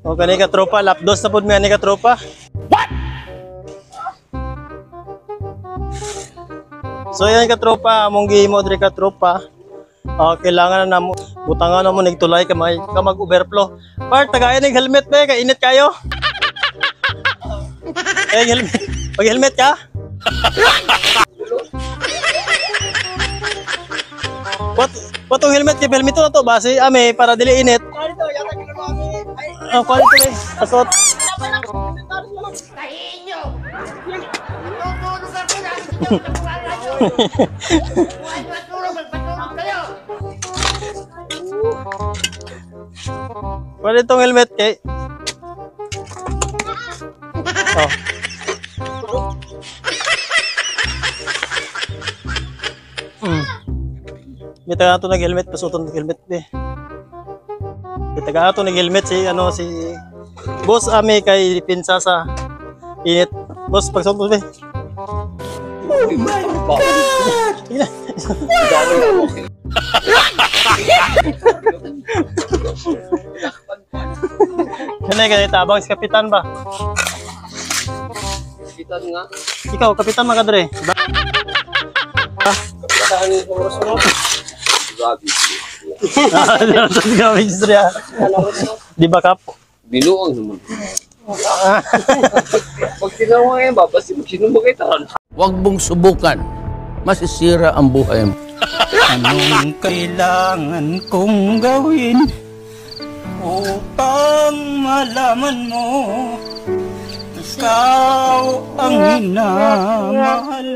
O kani ka tropa, lapdos na pud mi ani ka tropa. What? So yan ka tropa, among gihimo diri ka tropa. Kailangan na mo butangan na mo nigtulay ka mag-overflow. Part tagay ning helmet be kay init kayo. Helmet. Pag helmet ka? Patong helmet kay helmet to na to base ame para dili init. Quality yata kinamami. Ay, quality be. Pasot. Kahinyo. Pwede itong helmet kay Kita nga ito nag-helmet, pasuton nag-helmet be. Kita nga ito nag-helmet si Boss Ami kay pinsa sa init. Boss, pagsuot mo be. Oh my God! Ganyan, tabang si Kapitan ba? Kapitan nga. Ikaw, Kapitan Magadre. Kapitan ni oras mo. Grabe. Di ba Kap? Binuang naman. Pag tinawang ngayon, babasi sino magkitaran. Huwag mong subukan. Masisira ang buhay mo. Anong kailangan kong gawin upang malaman mo ikaw ang minamahal?